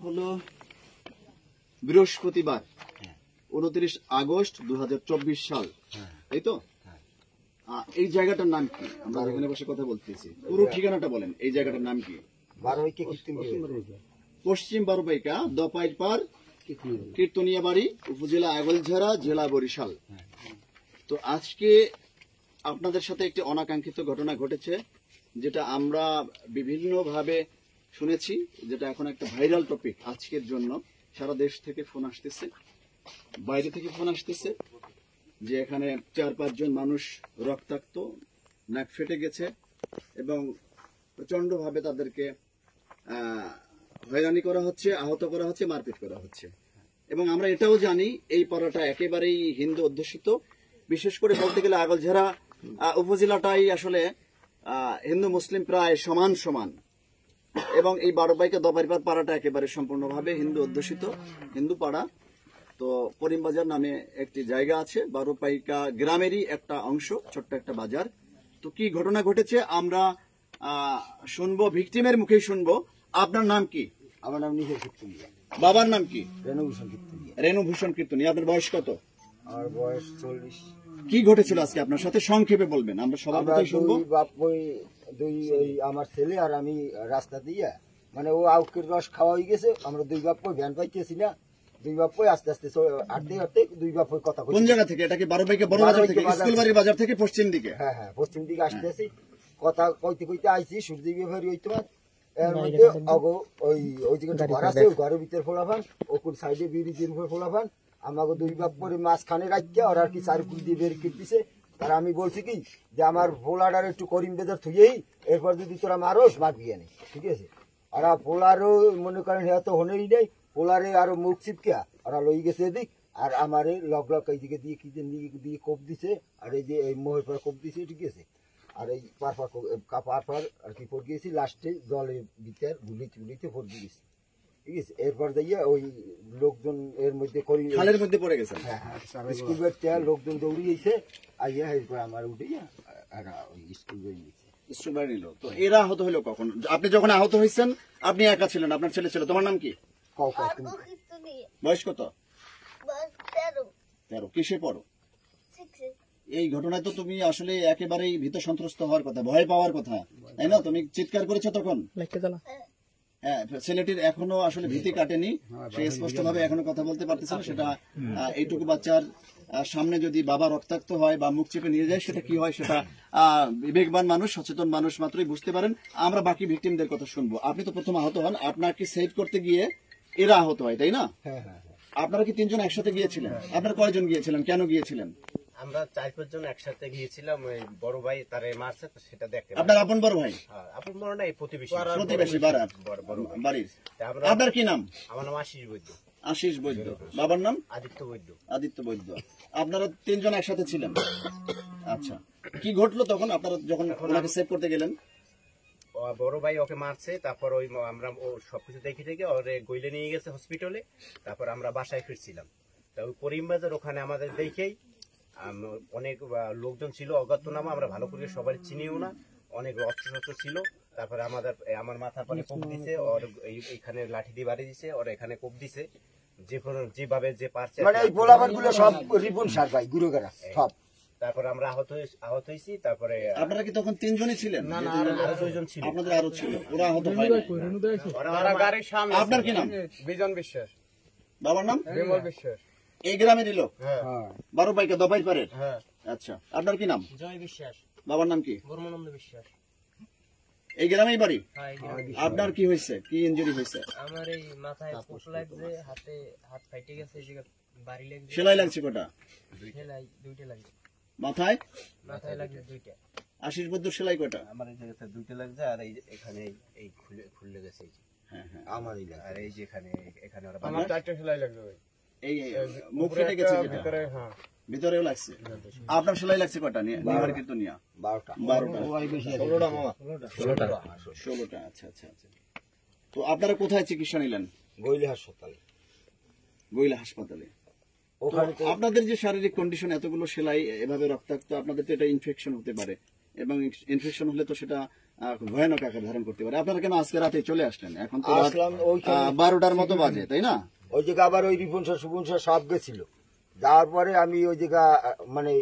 হলো বৃহস্পতিবার 29 আগস্ট 2024 সাল, তাই তো? এই জায়গাটার নাম কি? আমরা এখানে বসে কথা বলতেছি, পুরো ঠিকানাটা বলেন। এই জায়গাটার নাম কি? পশ্চিম বারোবাইকা, দপাইরপাড়, কীর্তনিয়া বাড়ি, উপজেলা আগলঝাড়া, জেলা বরিশাল। তো আজকে আপনাদের সাথে একটি অনাকাঙ্ক্ষিত ঘটনা ঘটেছে, যেটা আমরা বিভিন্নভাবে শুনেছি, যেটা এখন একটা ভাইরাল টপিক আজকের জন্য। সারা দেশ থেকে ফোন আসতেছে, বাইরে থেকে ফোন আসতেছে, যে এখানে 4-5 জন মানুষ রক্তাক্ত, নাক ফেটে গেছে এবং প্রচন্ডভাবে তাদেরকে হয়রানি করা হচ্ছে, আহত করা হচ্ছে, মারপিট করা হচ্ছে। এবং আমরা এটাও জানি এই পাড়াটা একেবারেই হিন্দু অধ্যুষিত। বিশেষ করে বলতে গেলে আগলঝাড়া উপজেলাটাই আসলে হিন্দু মুসলিম প্রায় সমান সমান, এবং এই বারোবাইকা দপাইরপাড় পাড়াটা একেবারে সম্পূর্ণভাবে হিন্দু অধ্যুষিত, হিন্দু পাড়া। তো করিমবাজার নামে একটি জায়গা আছে, বারোবাইকা গ্রামেরই একটা অংশ, ছোট্ট একটা বাজার। তো কি ঘটনা ঘটেছে আমরা শুনবো, ভিকটিমের মুখেই শুনবো। আপনার নাম কি? আমার নাম নিখিল কীর্তনিয়া। বাবার নাম কি? রেণুভূষণ কীর্তনিয়া। রেণুভূষণ কীর্তনিয়া। আপনার বয়স কত? আমার বয়স 40। কি ঘটেছিল আজকে আপনার সাথে, সংক্ষেপে বলবেন, আমরা সবার কথাই শুনবো। আমার ছেলে আর আমি রাস্তা দিয়ে, মানে ও আউকের রস খাওয়া হয়ে গেছে, আমরা দুই বাপ ভ্যান পাইতেছি না, দুই বাপ আস্তে আস্তে হাঁটতে হাঁটতে দুই বাপ কথা। কোন জায়গা থেকে? এটা কি বারোবাইকা বড় বাজার থেকে, স্কুলবাড়ির বাজার থেকে পশ্চিম দিকে? হ্যাঁ হ্যাঁ, পশ্চিম দিকে আসতে আসি, কথা কইতে কইতে আইছি সূর্য বিভারি হইতে পার। এর মধ্যে ওই যে ঘর আছে, ওই ঘরের ভিতরে ফোলাফান, ওকুর সাইডে ব্রিজের উপরে ফোলাফান, আমাকে দুই বাপ করে মাঝখানে রাখিয়া ওরা আর কি চারকুল দিয়ে বের করতেছে। তার আমি বলছি কি যে আমার পোলাটার একটু করিম বেজার থুয়েই, এরপর যদি তোরা মারোস মারবি আনি, ঠিক আছে? ওরা পোলারও মনে করেন হ্যাঁ তো হনেই নেই, পোলারে আরো মুখ চিপকিয়া ওরা লই গেছে এদিক, আর আমারে লগ লগ এইদিকে দিয়ে কি দিয়ে কোপ দিছে, আর এই যে এই মোহের পর কোপ দিছে, ঠিক আছে? আর এই পারপার আর কি পড়ে গেছি, লাস্টে জলের ভিতর গুলিতে পড়ে গেছি, ঠিক আছে? এরপর যাইয়া ওই লোকজন এর মধ্যে খালের মধ্যে পড়ে গেছে। হ্যাঁ হ্যাঁ, স্কুল ব্যাগটা লোকজন দৌড়িয়েছে, আইয়া এরপর আমার উঠেইয়া ওই স্কুল ব্যাগ নিয়েছে। স্কুল ব্যাগ নিল। তো এরা আহত হলো কখন? আপনি যখন আহত হয়েছেন আপনি একা ছিলেন, আপনার ছেলে ছিল। তোমার নাম কি? বয়স কত? 13। কিসে পড়ো? এই ঘটনায় তো তুমি আসলে একেবারেই ভীত সন্ত্রস্ত হওয়ার কথা, ভয় পাওয়ার কথা, তাই না? তুমি চিৎকার করেছো তখন? হ্যাঁ, ছেলেটির এখনো আসলে ভীতি কাটেনি, সে স্পষ্ট ভাবে এখনো কথা বলতে পারতেছে না। সেটা এইটুকু বাচ্চার সামনে যদি বাবা রক্তাক্ত হয় বা মুখ চেপে নিয়ে যায়, সেটা কি হয়, সেটা বিবেকবান মানুষ, সচেতন মানুষ মাত্রই বুঝতে পারেন। আমরা বাকি ভিকটিমদের কথা শুনবো। আপনি তো প্রথম আহত হন, আপনাকে সেভ করতে গিয়ে এরা আহত হয়, তাই না? আপনারা কি 3 জন একসাথে গিয়েছিলেন? আপনার কয়জন গিয়েছিলেন, কেন গিয়েছিলেন? আমরা 4-5 জন একসাথে গিয়েছিলাম, ওই বড় ভাই তারে মারছে, সেটা দেখতে। আপনার আপন বড় ভাই? আপন বড় না, প্রতিবেশী বাড়ির। আপনার কি নাম? আমার নাম আশিস বৈদ্য। আশিস বৈদ্য। বাবার নাম? আদিত্য বৈদ্য। আদিত্য বৈদ্য। আপনারা 3 জন একসাথে ছিলেন। আচ্ছা, কি ঘটলো তখন আপনারা যখন ওনাকে সেভ করতে গেলেন? বড় ভাই ওকে মারছে, তারপর ওই আমরা ও সবকিছু দেখে ওরে গইলে নিয়ে গেছে হসপিটালে। তারপর আমরা বাসায় ফিরছিলাম, তা ওই করিমবাজার ওখানে আমাদের দেখেই অনেক লোকজন ছিল, অজ্ঞাতনামা, আমরা ভালো করে সবাই চিনিও না, অনেক অস্ত্র ছিল। তারপরে আমার মাথার পরে কোপ দিছে, ওর এইখানে লাঠি দিয়ে বাড়ি দিছে, ওর এখানে কোপ দিছে, যেভাবে যে পারছে, মানে এই পোলাপানগুলো সব রিপন সার ভাই গুরুগারা সব। তারপরে আমরা আহত হয়েছি। তারপরে আপনারা কি তখন 3 জনই ছিলেন? না না, আরো 2 জন ছিল। আপনাদের আরো ছিল, ওরা আহত হয় না। আপনার কি নাম? বিজন বিশ্বাস। বাবার নাম? বিমল বিশ্বাস। এই গ্রামেরই লোক? হ্যাঁ। বারোবাইকা দপাইরপাড়ের? হ্যাঁ। আচ্ছা, আপনার কি নাম? জয় বিশ্বাস। বাবার নাম কি? বর্মানন্দ বিশ্বাস। এই গ্রামেই বাড়ি? হ্যাঁ, এই গ্রামে। আপনার কি হয়েছে, কি ইনজুরি হয়েছে? আমার এই মাথায় পোক লাগছে, হাত ফাইটে গেছে, এই জায়গা বাড়ি লাগছে। সেলাই লাগছে কটা? সেলাই 2টা লাগছে। মাথায় লাগছে 2টা। আশিস বৈদ্য সেলাই কটা? আমার এই জায়গাতে 2টা লাগছে, আর এই এখানে এই খুলে গেছে। হ্যাঁ হ্যাঁ, আমার আর এই যে এখানে ওরা আমার 4টা সেলাই লাগবে। এই মুখ ফেটে গেছে ভিতরে, হ্যাঁ ভিতরেও লাগছে। আপনার সেলাই লাগছে কটা? নিবার কিন্তু নিয়া 12টা। 16টা মামা। 16টা। আচ্ছা আচ্ছা আচ্ছা। তো আপনারা কোথায় চিকিৎসা নিলেন? গৈলি হাসপাতালে। গৈলা হাসপাতালে। ওখানে আপনাদের যে শারীরিক কন্ডিশন, এতগুলো সেলাই, এভাবে রক্তাক্ত, আপনাদের তো এটা ইনফেকশন হতে পারে, এবং ইনফেকশন হলে তো সেটা ভয়ানক আকার ধারণ করতে পারে। আপনারা কেন আজকে রাতে চলে আসলেন? এখন তো রাত, আসলাম ওইখানে 12টার মতো বাজে, তাই না? ওই জায়গা আবার ওই রিপন সুপন সব গেছিল। যাওয়ার পরে আমি ওই জায়গা মানে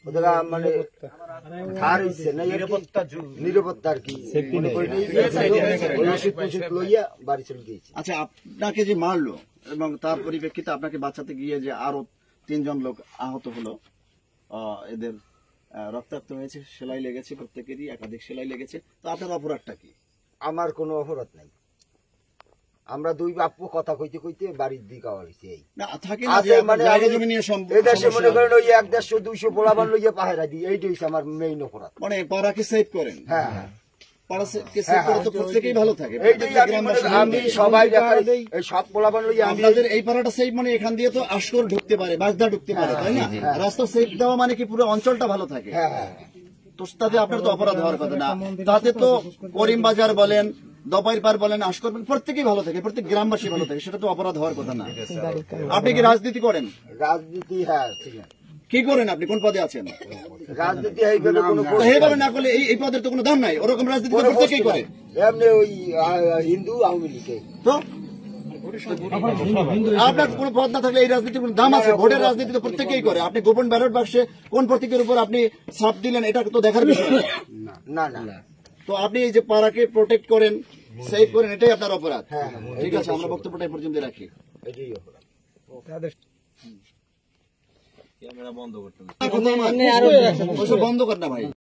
ওই জায়গা মানে ধার হইছে না নিরাপত্তা আর কি মনে করি নাই। ওই ওষুধ ফষুধ লইয়া বাড়ি চলে গিয়েছি। আচ্ছা, আপনাকে যে মারলো এবং তার পরিপ্রেক্ষিতে আপনাকে বাঁচাতে গিয়ে যে আরো 3 জন লোক আহত হলো, এদের রক্তাক্ত হয়েছে, সেলাই লেগেছে, প্রত্যেকেরই একাধিক সেলাই লেগেছে, তো আপনার অপরাধটা কি? আমার কোনো অপরাধ নাই। আমরা দুই বাপ্পু কথা কইতে কইতে বাড়ির দিকে আওয়ার হয়েছে। এই না থাকে না যে আছে আপনার মানে জায়গা জমি নিয়ে এটা সে মনে সমস্যা, করেন ওই 100-200 পোলাবান লইয়া পাহারা দিই, এইটাই হচ্ছে আমার মেইন অপরাধ। মানে পাড়াকে সেভ করেন। হ্যাঁ হ্যাঁ পাড়াকে সেভ করে তো প্রত্যেকেই ভালো থাকে। এইটাই আমি সবাই দেখাই এই সব পোলাবান লইয়া আমি আপনাদের এই পাড়াটা সেভ মানে এখান দিয়ে তো আশকর ঢুকতে পারে, বাজদা ঢুকতে পারে, তাই না? রাস্তা সেভ দেওয়া মানে কি পুরো অঞ্চলটা ভালো থাকে। হ্যাঁ হ্যাঁ তো তাতে আপনার তো অপরাধ হওয়ার কথা না। তাতে তো করিম বাজার বলেন, দপাইর পার বলেন, আশকর বলেন, প্রত্যেকেই ভালো থাকে, প্রত্যেক গ্রামবাসী ভালো থাকে, সেটা তো অপরাধ হওয়ার কথা না। আপনি কি রাজনীতি করেন? রাজনীতি হ্যাঁ ঠিক আছে। কি করেন আপনি? কোন পদে আছেন? রাজনীতি এইভাবে কোনো তো এইভাবে না করলে এই পদের তো কোনো দাম নাই। ওরকম রাজনীতি তো প্রত্যেকেই করে। এমনি ওই হিন্দু আওয়ামী লীগে তো আপনার কোন পদ না থাকলে এই রাজনীতির কোন দাম আছে? ভোটের রাজনীতি তো প্রত্যেকেই করে। আপনি গোপন ব্যালট বাক্সে কোন প্রতীকের উপর আপনি ছাপ দিলেন, এটা তো দেখার বিষয় না। না না তো আপনি এই যে পাড়াকে প্রোটেক্ট করেন, সেভ করেন, এটাই আপনার অপরাধ। হ্যাঁ, ঠিক আছে, আমরা বক্তব্যটা এই পর্যন্ত রাখি। এটাই অপরাধ। ওইসব বন্ধ কর না ভাই।